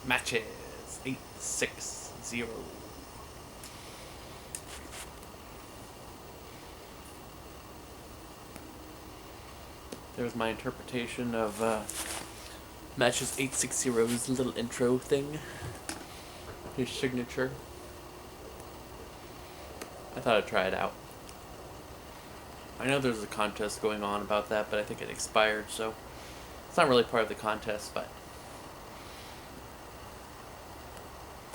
Matches 860. There's my interpretation of Matches 860's little intro thing. His signature. I thought I'd try it out. I know there's a contest going on about that, but I think it expired, so it's not really part of the contest, but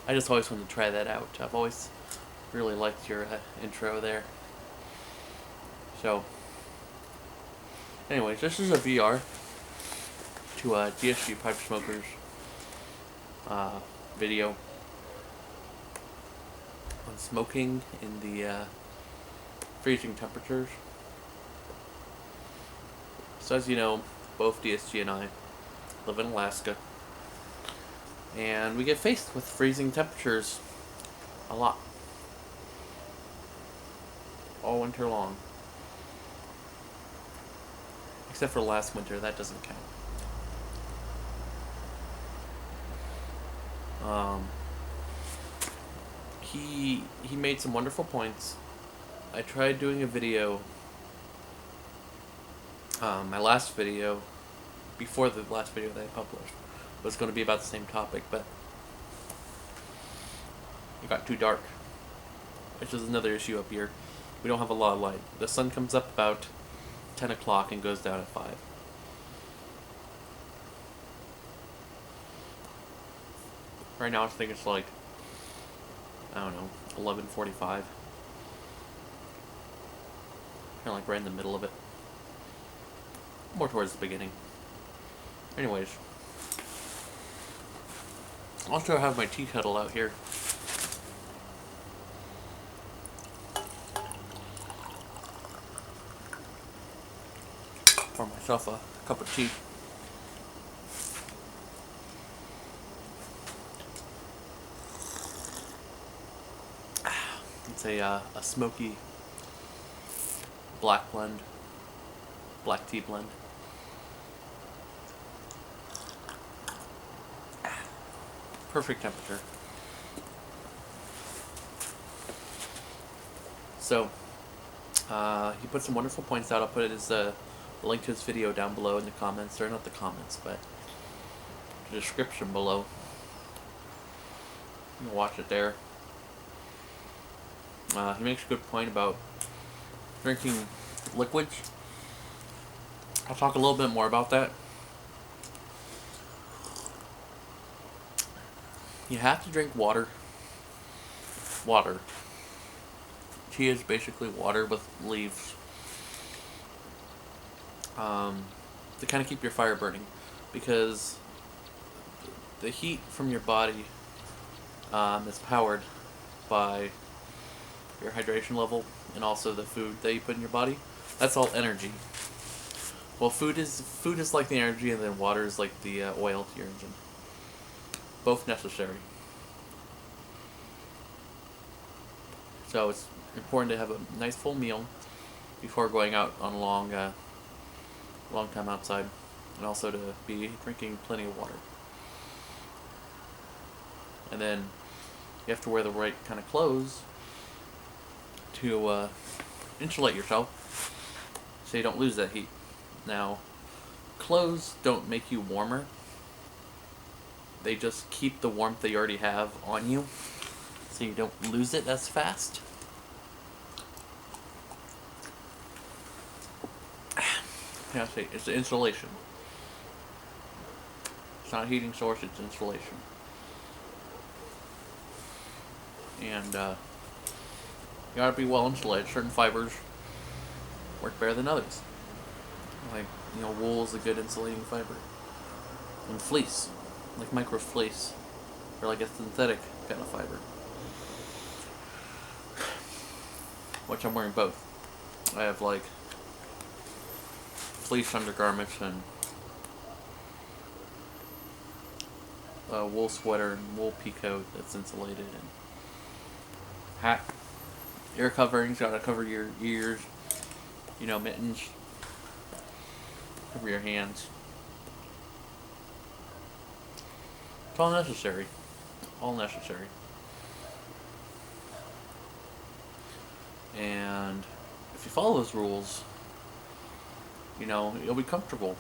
I just always wanted to try that out. I've always really liked your intro there. So, anyways, this is a VR to DSG Pipe Smokers video on smoking in the freezing temperatures. So as you know, both DSG and I live in Alaska, and we get faced with freezing temperatures a lot, all winter long. Except for last winter, that doesn't count. He made some wonderful points. I tried doing a video. My last video, before the last video that I published, was going to be about the same topic, but it got too dark, which is another issue up here. We don't have a lot of light. The sun comes up about 10 o'clock and goes down at 5. Right now I think it's like, I don't know, 11:45. Kind of like right in the middle of it. More towards the beginning. Anyways. Also I have my tea kettle out here. Pour myself a cup of tea. It's a smoky black tea blend. Perfect temperature. So, he put some wonderful points out. I'll put his link to his video down below in the comments, or not the comments, but the description below. You can watch it there. He makes a good point about drinking liquids. I'll talk a little bit more about that. You have to drink water. Water. Tea is basically water with leaves. To kind of keep your fire burning, because the heat from your body is powered by your hydration level and also the food that you put in your body. That's all energy. Well, food is like the energy, and then water is like the oil to your engine. Both necessary. So it's important to have a nice full meal before going out on a long time outside, and also to be drinking plenty of water. And then you have to wear the right kind of clothes to insulate yourself so you don't lose that heat. Now, clothes don't make you warmer. They just keep the warmth that you already have on you, so you don't lose it as fast. Yeah, see, it's the insulation. It's not a heating source, it's insulation. And you gotta be well insulated. Certain fibers work better than others. Like, wool is a good insulating fiber. And fleece, like micro fleece, or like a synthetic kind of fiber. Which I'm wearing both. I have like fleece undergarments and a wool sweater and wool peacoat that's insulated, and hat, ear coverings, gotta cover your ears, mittens, cover your hands. It's all necessary. All necessary. And if you follow those rules, you know, you'll be comfortable.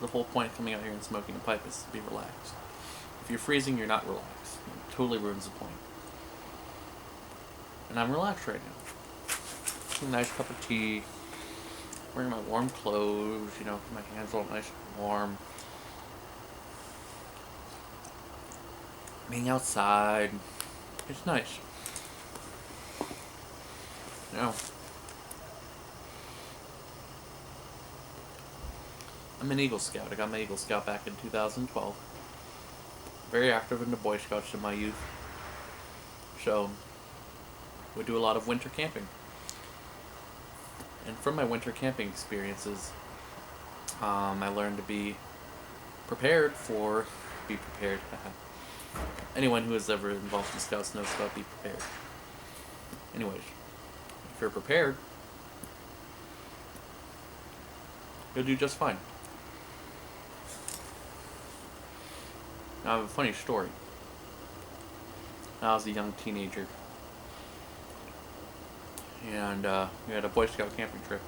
The whole point of coming out here and smoking a pipe is to be relaxed. If you're freezing, you're not relaxed. It totally ruins the point. And I'm relaxed right now. A nice cup of tea. Wearing my warm clothes, you know, my hands all nice and warm. Being outside. It's nice. You know, I'm an Eagle Scout. I got my Eagle Scout back in 2012. Very active in the Boy Scouts in my youth. So, we do a lot of winter camping. And from my winter camping experiences, I learned to be prepared. Anyone who is ever involved in Scouts knows about be prepared. Anyways, if you're prepared, you'll do just fine. Now, I have a funny story. When I was a young teenager, and we had a Boy Scout camping trip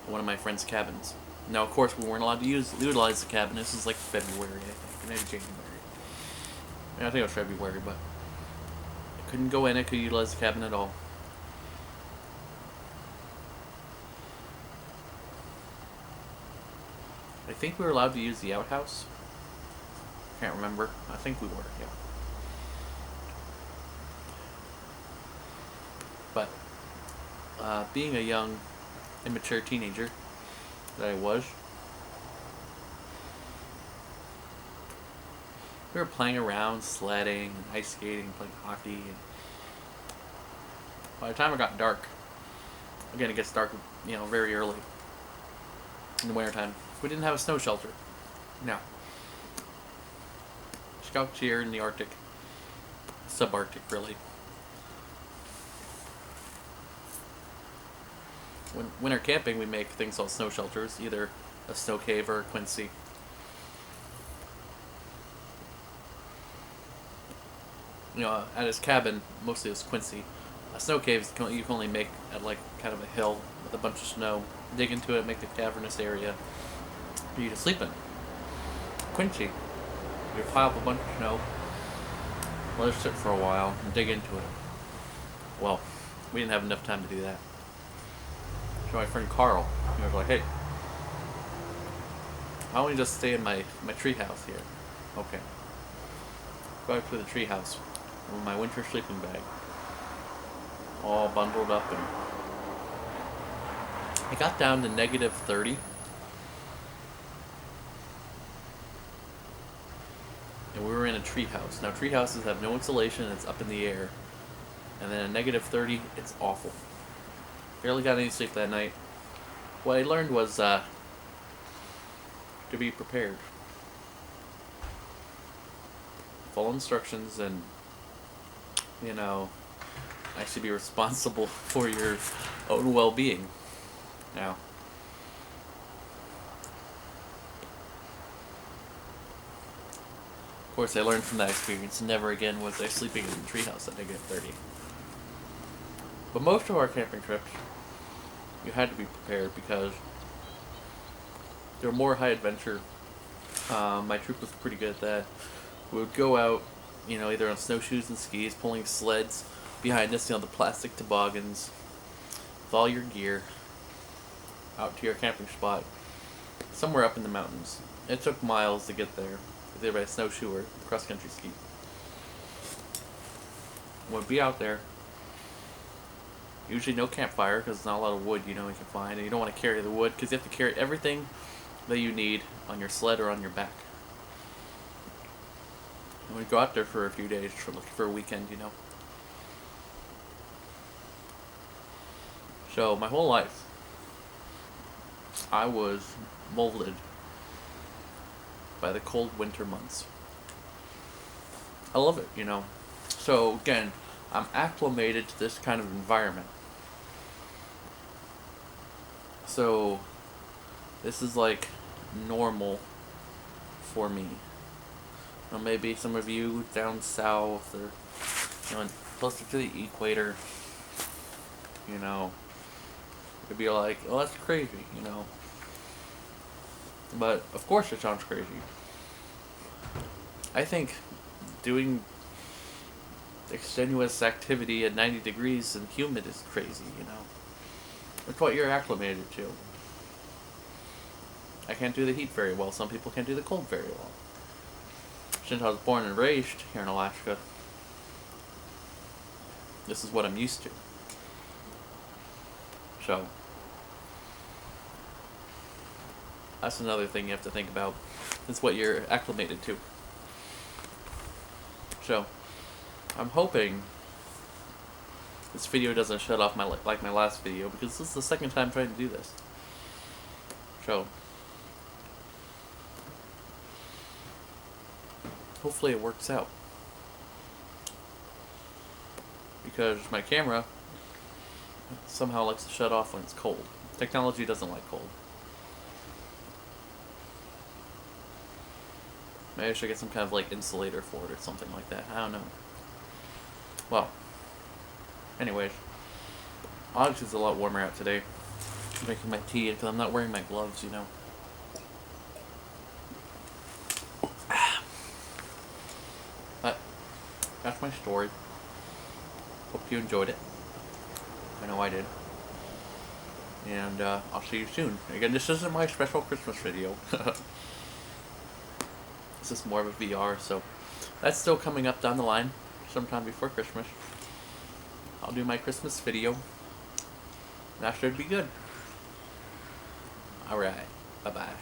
at one of my friend's cabins. Now, of course, we weren't allowed to utilize the cabin. This was like February, I think, maybe January. I think it was February, but I couldn't go in. I couldn't utilize the cabin at all. I think we were allowed to use the outhouse. Can't remember. I think we were, yeah. But being a young, immature teenager that I was, we were playing around, sledding, and ice skating, playing hockey. And by the time it got dark, again, it gets dark, you know, very early in the wintertime. We didn't have a snow shelter. No. Scouts here in the Arctic, subarctic, really. When winter camping, we make things called snow shelters, either a snow cave or a quincy. You know, at his cabin, mostly it was quincy. A snow cave you can only make at like kind of a hill with a bunch of snow. Dig into it, make a cavernous area for you to sleep in. Quincy, you pile up a bunch of snow, let it sit for a while, and dig into it. Well, we didn't have enough time to do that. So my friend Carl, he was like, "Hey, why don't we just stay in my treehouse here?" Okay. Go out to the treehouse with my winter sleeping bag, all bundled up, and it got down to -30. And we were in a treehouse. Now, treehouses have no insulation, it's up in the air. And then at -30, it's awful. Barely got any sleep that night. What I learned was to be prepared. Follow instructions and, you know, actually be responsible for your own well-being. Now, of course, I learned from that experience. Never again was I sleeping in the treehouse at -30. But most of our camping trips, you had to be prepared because they were more high adventure. My troop was pretty good at that. We would go out, you know, either on snowshoes and skis, pulling sleds behind us, you know, the plastic toboggans, with all your gear, out to your camping spot, somewhere up in the mountains. It took miles to get there, either by snowshoe or cross-country ski. We'd be out there. Usually no campfire, because there's not a lot of wood, you know, you can find, and you don't want to carry the wood, because you have to carry everything that you need on your sled or on your back. And we'd go out there for a few days, looking for a weekend, you know. So, my whole life, I was molded by the cold winter months. I love it, you know. So, again, I'm acclimated to this kind of environment. So, this is like normal for me. Or maybe some of you down south, or closer to the equator, it'd be like, oh, that's crazy. But of course it sounds crazy. I think doing extenuous activity at 90 degrees and humid is crazy. It's what you're acclimated to. I can't do the heat very well. Some people can't do the cold very well. Since I was born and raised here in Alaska, this is what I'm used to. So, that's another thing you have to think about. It's what you're acclimated to. So, I'm hoping this video doesn't shut off like my last video, because this is the second time trying to do this. So, hopefully it works out. Because my camera somehow likes to shut off when it's cold. Technology doesn't like cold. Maybe I should get some kind of like insulator for it or something like that. I don't know. Well, anyways, obviously it's a lot warmer out today. I'm making my tea because I'm not wearing my gloves, But that's my story. Hope you enjoyed it. I know I did. And I'll see you soon. Again, this isn't my special Christmas video. This is more of a VR, so that's still coming up down the line, sometime before Christmas. I'll do my Christmas video. That should be good. Alright, bye-bye.